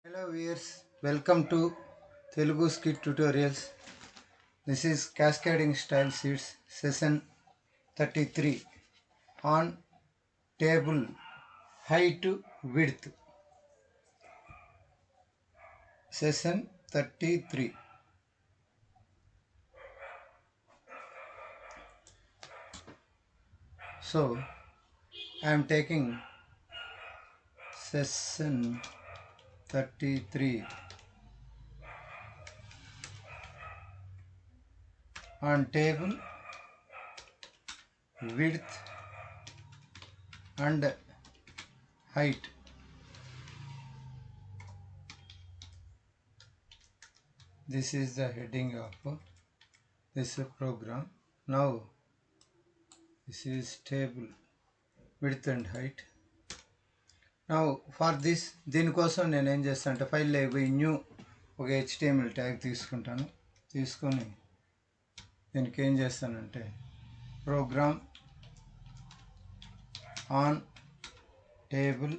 Hello viewers, welcome to Telugu Skit Tutorials. This is Cascading Style Sheets session 33 on table height width. Session 33. So I am taking session 33 on table width and height. This is the heading of this program. Now this is table width and height. Now for this, దీనికోసం నేను ఏం చేస్తాను అంటే ఫైల్లో పోయి new ఒక HTML tag తీసుకుంటాను. తీసుకొని దీనికి ఏం చేస్తానంటే program on table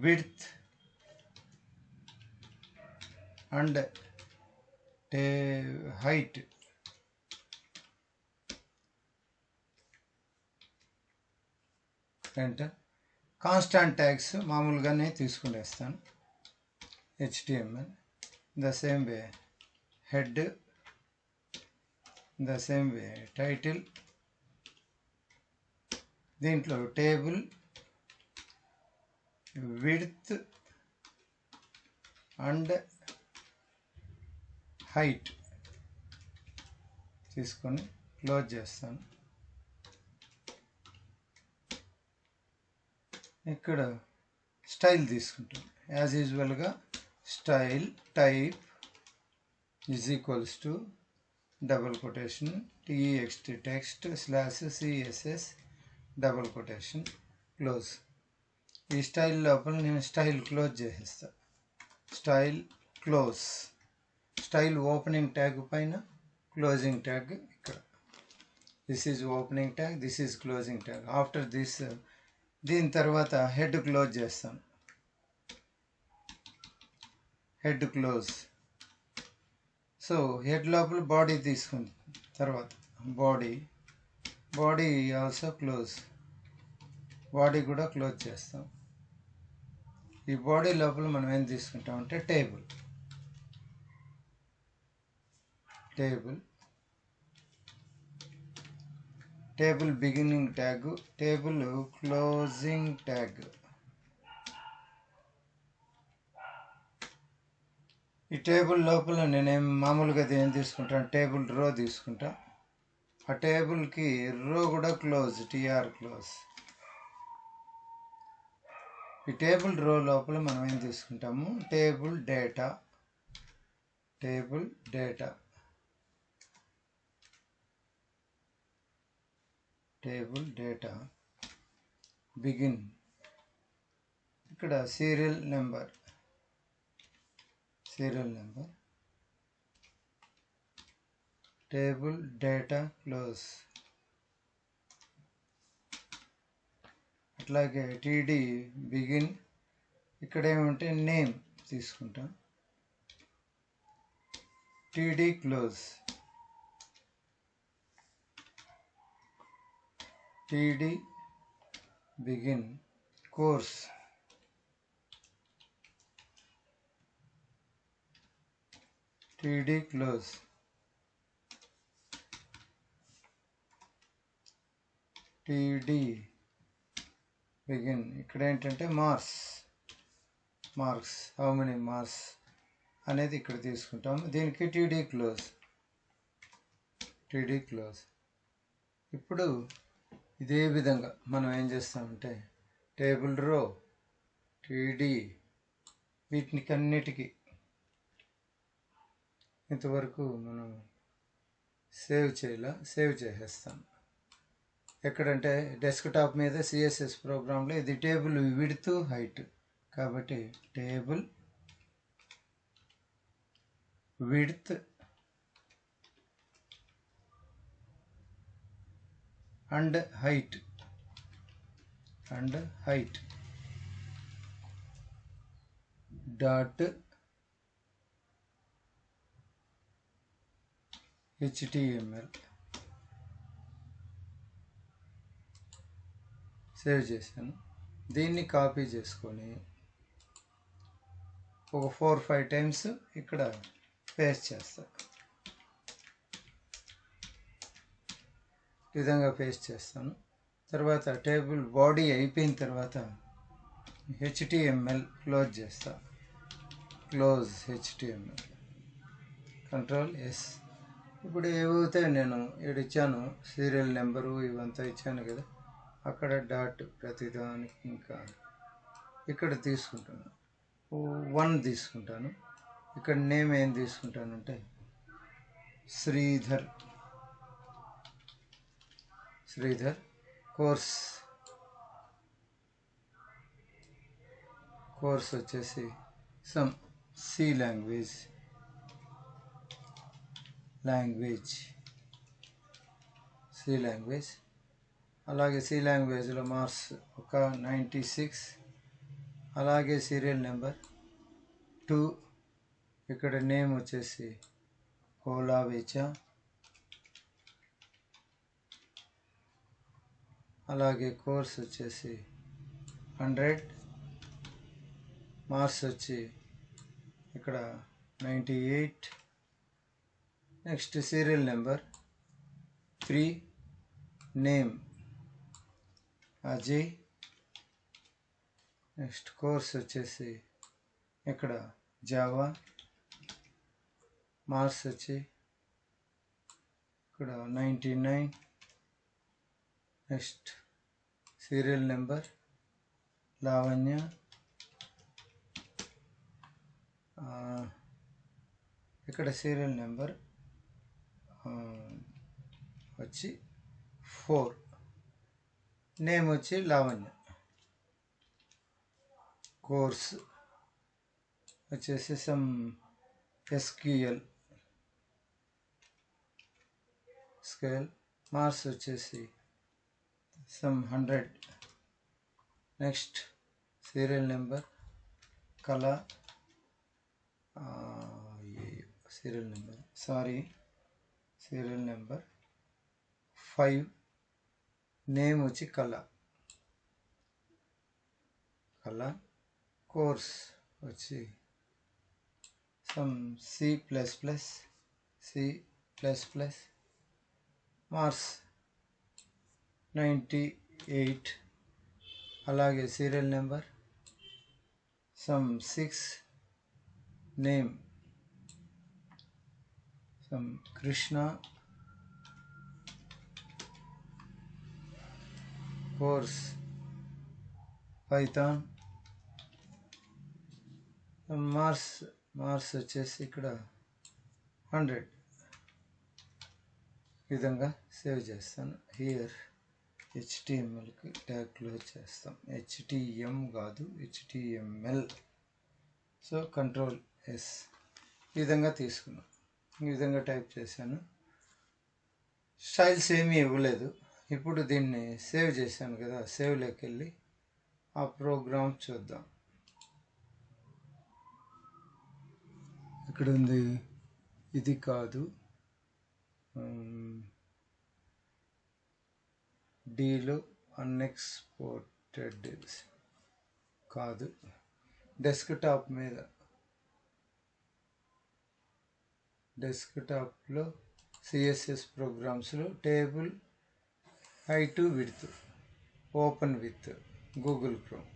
width and height అంటే కాన్స్టాంట్ ట్యాగ్స్ మామూలుగానే తీసుకునేస్తాను. HTML the same way head, the same way title. దీంట్లో టేబుల్ విడ్త్ అండ్ హైట్ తీసుకొని క్లోజ్ చేస్తాను. ఇక్కడ స్టైల్ తీసుకుంటాం. యాజ్ యూజువల్గా style type is equals to double quotation TEXT text /CSS double quotation close. ఈ style లోపల నేను స్టైల్ క్లోజ్ చేసేస్తాను. Style close. Style opening tag పైన, క్లోజింగ్ ట్యాగ్ ఇక్కడ. This is opening tag, this is closing tag. After this దీని తర్వాత head close చేస్తాను. Head close. So head లోపల బాడీ తీసుకుంది. తర్వాత బాడీ ఆల్సో క్లోజ్. బాడీ కూడా క్లోజ్ చేస్తాం. ఈ బాడీ లోపల మనం ఏం తీసుకుంటామంటే table beginning tag, table closing tag. ఈ టేబుల్ లోపల నేనేం మామూలుగా ఏం తీసుకుంటాను, టేబుల్ రో తీసుకుంటా. ఆ టేబుల్కి రో కూడా క్లోజ్, TR క్లోజ్. ఈ టేబుల్ రో లోపల మనం ఏం తీసుకుంటాము, టేబుల్ డేటా బిగిన్. ఇక్కడ serial number, table data close. అట్లాగే TD బిగిన్. ఇక్కడ ఏమంటే నేమ్ తీసుకుంటాం. TD close. TD begin course. TD close. TD begin. ఇక్కడ ఏంటంటే మార్క్స్ హౌ మెనీ మార్క్స్ అనేది ఇక్కడ తీసుకుంటాము. దీనికి TD క్లోజ్. ఇప్పుడు ఇదే విధంగా మనం ఏం చేస్తామంటే టేబుల్ రో, TD వీటికన్నిటికీ ఇంతవరకు మనం సేవ్ చేసేస్తాం. ఎక్కడంటే డెస్క్టాప్ మీద CSS ప్రోగ్రాంలో ఇది టేబుల్ విడ్త్ హైట్ కాబట్టి table width and height dot HTML save చేశాను. దీన్ని కాపీ చేసుకొని ఒక 4-5 టైమ్స్ ఇక్కడ పేస్ట్ చేస్తా. ఈ విధంగా పేస్ట్ చేస్తాను. తర్వాత టేబుల్ బాడీ అయిపోయిన తర్వాత HTML క్లోజ్ చేస్తా. Close HTML, control S. ఇప్పుడు ఏవైతే నేను ఇక్కడ ఇచ్చాను సీరియల్ నెంబరు ఇవంతా ఇచ్చాను కదా, అక్కడ డాట్ ప్రతిదానికి ఇంకా ఇక్కడ తీసుకుంటాను 1 తీసుకుంటాను. ఇక్కడ నేమ్ ఏం తీసుకుంటానంటే శ్రీధర్ కోర్స్ వచ్చేసి సమ్ సి లాంగ్వేజ్. అలాగే సి లాంగ్వేజ్లో మార్క్స్ ఒక 96. అలాగే సీరియల్ నెంబర్ 2. ఇక్కడ నేమ్ వచ్చేసి కోలావేచా. అలాగే కోర్స్ వచ్చేసి 100. మార్క్స్ వచ్చి ఇక్కడ 98. Next serial number 3. Name Ajay. Next course వచ్చేసి ఇక్కడ జావా. మార్క్స్ వచ్చి ఇక్కడ 99. Next serial number Lavanya. ఇక్కడ సీరియల్ నెంబర్ వచ్చి 4. నేమ్ వచ్చి లావణ్య. కోర్స్ వచ్చేసి సమ్ SQL. మార్క్స్ వచ్చేసి సమ్ 100. నెక్స్ట్ సీరియల్ నెంబర్ కళ. Serial number 5. నేమ్ వచ్చి కళ. కోర్స్ వచ్చి సమ్ C++. మార్క్స్ 98. అలాగే serial number some 6. Name some Krishna. Course Python. Marks వచ్చేసి ఇక్కడ 100. ఈ విధంగా సేవ్ చేస్తాను. హియర్ HTMLకి ట్యాగ్ క్లోజ్ చేస్తాం. HTM కాదు, HTML. So control S. ఈ విధంగా తీసుకున్నాం. ఈ విధంగా టైప్ చేశాను. స్టైల్స్ ఏమీ ఇవ్వలేదు. ఇప్పుడు దీన్ని సేవ్ చేశాను కదా, సేవ్లోకి వెళ్ళి ఆ ప్రోగ్రామ్ చూద్దాం. ఇక్కడ ఉంది, ఇది కాదు, డీలో అన్ఎక్స్పోర్టెడ్ కాదు. డెస్క్టాప్లో CSS ప్రోగ్రామ్స్లో table height width open with Google Chrome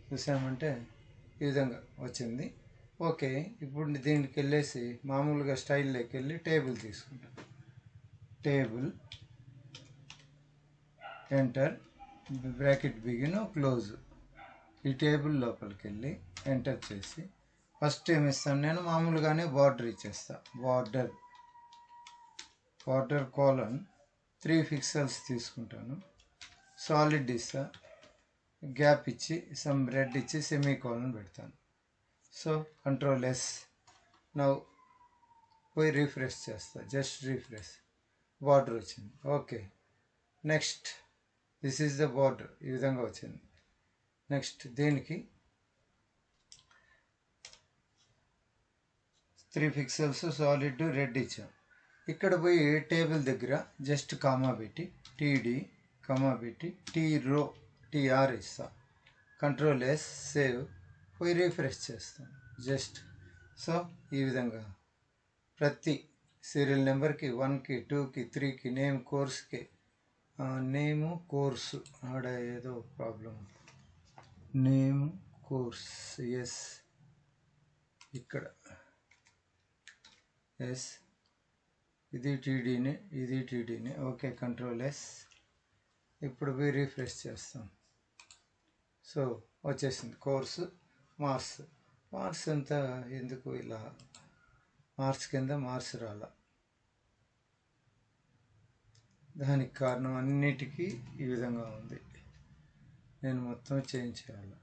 చూసామంటే ఈ విధంగా వచ్చింది. ఓకే, ఇప్పుడు దీనికి వెళ్ళేసి మామూలుగా స్టైల్లోకి వెళ్ళి టేబుల్ తీసుకుంటాం. Table enter bracket begin close. ఈ టేబుల్ లోపలికి వెళ్ళి ఎంటర్ చేసి ఫస్ట్ ఏమి ఇస్తాను నేను, మామూలుగానే బార్డర్ ఇచ్చేస్తా. బార్డర్ కోలన్ 3 పిక్సెల్స్ తీసుకుంటాను. సాలిడ్ ఇస్తా, గ్యాప్ ఇచ్చి సమ్ రెడ్ ఇచ్చి సెమీకోలన్ పెడతాను. So control S. నౌ పోయి రిఫ్రెష్ చేస్తా, జస్ట్ రిఫ్రెష్. బార్డర్ వచ్చింది. Okay, next this is the border. ఈ విధంగా వచ్చింది. నెక్స్ట్ దీనికి 3 పిక్సెల్స్ సాలిడ్ రెడ్ ఇచ్చాం. ఇక్కడ పోయి టేబుల్ దగ్గర జస్ట్ కామా పెట్టి టీడీ కామా పెట్టి టీ రో టీఆర్ ఇస్తాం. కంట్రోల్ ఎస్ సేవ్ పోయి రీఫ్రెష్ చేస్తాం జస్ట్. సో ఈ విధంగా ప్రతి సీరియల్ నెంబర్కి 1కి 2కి 3కి నేమ్ కోర్స్కి నేము కోర్సు ఆడ ఏదో ప్రాబ్లం నేమ్ కోర్స్ ఎస్ ఇక్కడ ఎస్ ఇది టీడీని ఓకే కంట్రోల్ ఎస్. ఇప్పుడు పోయి రీఫ్రెష్ చేస్తాం. సో వచ్చేసింది కోర్సు మార్క్స్ అంతా ఎందుకు ఇలా మార్క్స్ కింద మార్క్స్ రాల, దానికి కారణం అన్నిటికీ ఈ విధంగా ఉంది. నేను మొత్తం చేంజ్ చేయాలి.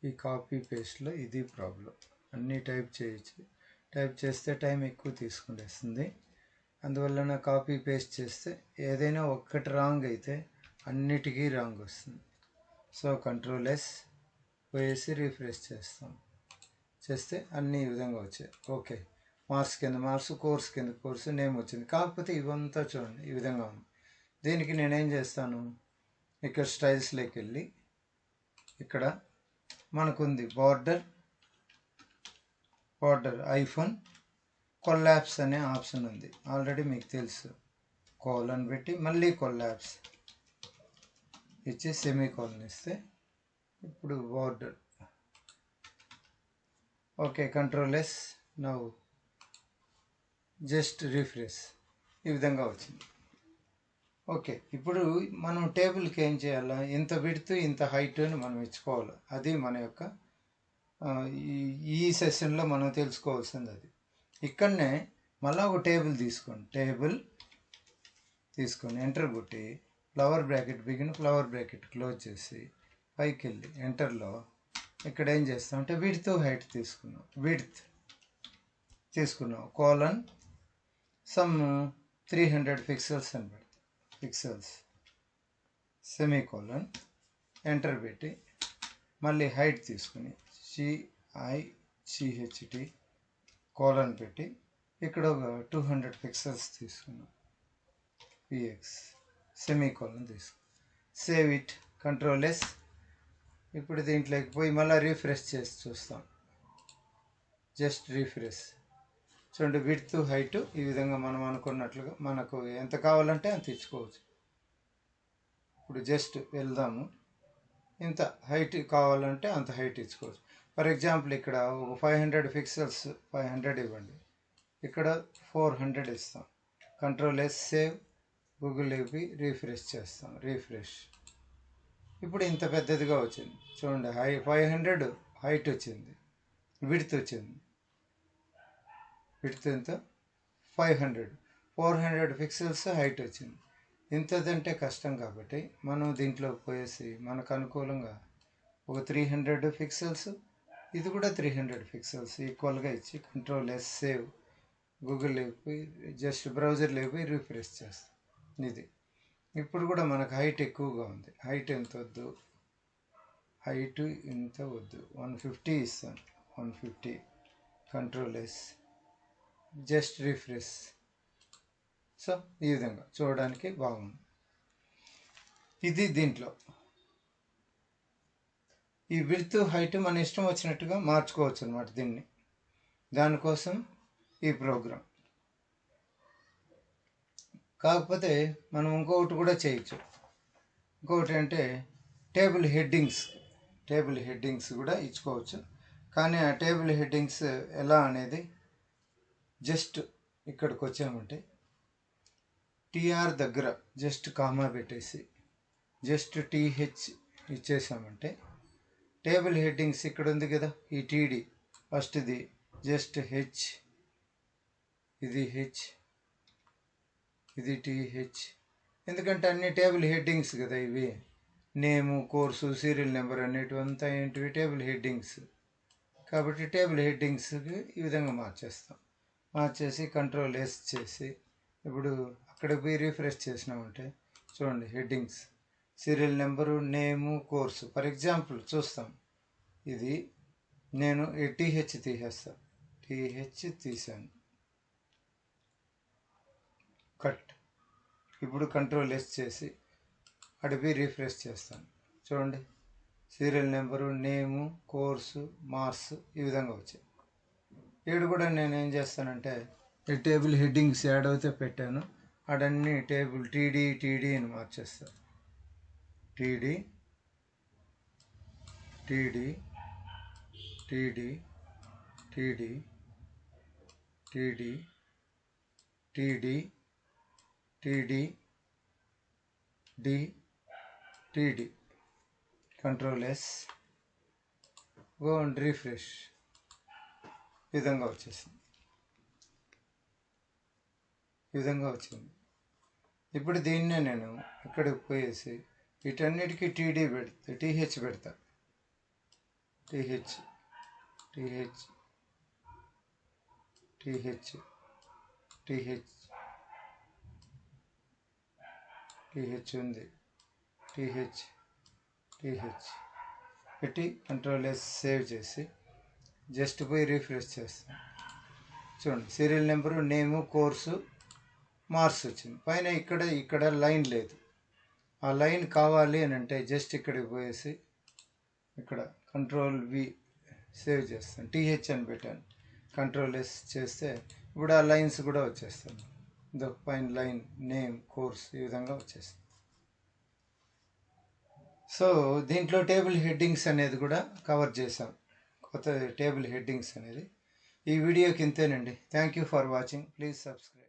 ఈ కాపీ పేస్ట్లో ఇది ప్రాబ్లం. అన్నీ టైప్ చేయొచ్చు, టైప్ చేస్తే టైం ఎక్కువ తీసుకునేస్తుంది. అందువలన కాపీ పేస్ట్ చేస్తే ఏదైనా ఒక్కటి రాంగ్ అయితే అన్నిటికీ రాంగ్ వస్తుంది. సో కంట్రోల్ ఎస్ వేసి రీఫ్రెష్ చేస్తాం. చేస్తే అన్నీ ఈ విధంగా వచ్చాయి. ఓకే మార్క్స్ కింద మార్క్స్, కోర్స్ కింద కోర్సు, నేమ్ వచ్చింది. కాకపోతే ఇవంతా చూడండి ఈ విధంగా ఉంది. దీనికి నేనేం చేస్తాను, ఇక్కడ స్టైల్స్లోకి వెళ్ళి ఇక్కడ మనకుంది బార్డర్ ఐఫోన్ కొల్లాప్స్ అనే ఆప్షన్ ఉంది. ఆల్రెడీ మీకు తెలుసు. కోలన్ పెట్టి మళ్ళీ కొల్లాప్స్ ఇచ్చి సెమీకోలన్ ఇస్తే ఇప్పుడు border okay control yes now just refresh ఈ విధంగా వచ్చింది. ఓకే ఇప్పుడు మనం టేబుల్కి ఏం చేయాలా, ఇంత విడ్త్ ఇంత హైట్ అని మనం ఇచ్చుకోవాలి. అది మన యొక్క ఈ సెషన్లో మనం తెలుసుకోవాల్సింది అది. ఇక్కడనే మళ్ళీ ఒక టేబుల్ తీసుకొని ఎంటర్ కొట్టి flower bracket begin flower bracket close చేసి పైకి వెళ్ళి ఎంటర్లో ఇక్కడ ఏం చేస్తామంటే విడ్త్ హైట్ తీసుకున్నాం కోలన్ సమ్ 300 పిక్సెల్స్ అని పెడతాం. పిక్సెల్స్ సెమీకోలన్ ఎంటర్ పెట్టి మళ్ళీ హైట్ తీసుకుని CICHT కోలన్ పెట్టి ఇక్కడ ఒక 200 పిక్సెల్స్ తీసుకున్నాం. PX సెమీకోలన్ తీసుకున్నాం. Save it control yes. ఇప్పుడు దీంట్లోకి పోయి మళ్ళీ రీఫ్రెష్ చేసి చూస్తాం. జస్ట్ రీఫ్రెష్ చూడండి విడ్త్ హైట్ ఈ విధంగా మనం అనుకున్నట్లుగా మనకు ఎంత కావాలంటే అంత ఇచ్చుకోవచ్చు. ఇప్పుడు జస్ట్ వెళ్దాము, ఇంత హైట్ కావాలంటే అంత హైట్ ఇచ్చుకోవచ్చు. ఫర్ ఎగ్జాంపుల్ ఇక్కడ ఒక 500 పిక్సెల్స్ 500 ఇవ్వండి, ఇక్కడ 400 ఇస్తాం. కంట్రోల్ ఎస్ సేవ్ గూగుల్లోకి రీఫ్రెష్ చేస్తాం. రీఫ్రెష్ ఇప్పుడు ఇంత పెద్దదిగా వచ్చింది చూడండి. 500 హైట్ వచ్చింది, విడ్త్ వచ్చింది. విడ్త్ ఎంత 400 పిక్సెల్స్ హైట్ వచ్చింది. ఇంతదంటే కష్టం కాబట్టి మనం దీంట్లో పోయేసి మనకు అనుకూలంగా ఒక 300 పిక్సెల్స్, ఇది కూడా 300 పిక్సెల్స్ ఈక్వల్గా ఇచ్చి కంట్రోల్ ఎస్ సేవ్ గూగుల్లోకి పోయి జస్ట్ బ్రౌజర్లోకి పోయి రిఫ్రెష్ చేస్తాం. ఇది ఇప్పుడు కూడా మనకు హైట్ ఎక్కువగా ఉంది. హైట్ ఎంత వద్దు, హైట్ ఇంత వద్దు, 150 ఇస్తాను. 150 control yes just refresh. So ఈ విధంగా చూడడానికి బాగుంది. ఇది దీంట్లో ఈ విడ్త్ హైట్ మన ఇష్టం వచ్చినట్టుగా మార్చుకోవచ్చు అనమాట. దానికోసం ఈ ప్రోగ్రాం. కాకపోతే మనం ఇంకొకటి కూడా చేయొచ్చు. ఇంకొకటి అంటే టేబుల్ హెడ్డింగ్స్ కూడా ఇచ్చుకోవచ్చు. కానీ ఆ టేబుల్ హెడ్డింగ్స్ ఎలా అనేది జస్ట్ ఇక్కడికి వచ్చామంటే టీఆర్ దగ్గర జస్ట్ కామా పెట్టేసి జస్ట్ TH ఇచ్చేసామంటే టేబుల్ హెడ్డింగ్స్ ఇక్కడ ఉంది కదా, ఈ TD ఫస్ట్ది జస్ట్ H, ఇది H, ఇది TH. ఎందుకంటే అన్ని టేబుల్ హెడ్డింగ్స్ కదా ఇవి. నేము, కోర్సు, సీరియల్ నెంబర్ అనేటివంతా ఏంటివి టేబుల్ హెడ్డింగ్స్. కాబట్టి టేబుల్ హెడ్డింగ్స్కి ఈ విధంగా మార్చేసి కంట్రోల్ ఎస్ చేసి ఇప్పుడు అక్కడికి పోయి రీఫ్రెష్ చేసినామంటే చూడండి headings serial number, name, course. For example చూస్తాం, ఇది నేను టీహెచ్ తీసేస్తాను, టీహెచ్ తీసాను, కట్. ఇప్పుడు కంట్రోల్ ఎస్ చేసి అడిపి రిఫ్రెష్ చేస్తాను. చూడండి, సీరియల్ నెంబరు, నేము, కోర్సు, మార్క్స్ ఈ విధంగా వచ్చాయి. ఇక్కడ కూడా నేను ఏం చేస్తానంటే ఈ టేబుల్ హెడ్డింగ్స్ యాడ్ అవుతే పెట్టాను, అడన్నీ టేబుల్ టీడీ అని మార్చేస్తాను. TD TD TD TD TD TD TD D TD. Control S, go and refresh. ఈ విధంగా వచ్చేసింది, ఈ విధంగా వచ్చింది. ఇప్పుడు దీన్నే నేను ఇక్కడికి పోయేసి వీటన్నిటికీ టీడీ పెడతా, టీహెచ్ పెడతా. TH TH TH TH TH ఉంది, టీహెచ్ టీహెచ్ పెట్టి కంట్రోల్ ఎస్ సేవ్ చేసి జస్ట్ పోయి రిఫ్రెష్ చేస్తాను. చూడండి, సీరియల్ నెంబరు, నేము, కోర్సు, మార్క్స్ వచ్చింది. పైన ఇక్కడ లైన్ లేదు. ఆ లైన్ కావాలి అని అంటే జస్ట్ ఇక్కడికి పోయేసి ఇక్కడ కంట్రోల్ వి సేవ్ చేస్తాను, టీహెచ్ అని పెట్టాను. కంట్రోల్ ఎస్ చేస్తే ఇప్పుడు ఆ లైన్స్ కూడా వచ్చేస్తాను. పైన లైన్, నేమ్, కోర్స్ ఈ విధంగా వచ్చేస్తుంది. సో దీంట్లో టేబుల్ హెడ్డింగ్స్ అనేది కూడా కవర్ చేసాం, కొత్త టేబుల్ హెడ్డింగ్స్ అనేది. ఈ వీడియోకి ఇంతేనండి. Thank you for watching. Please subscribe.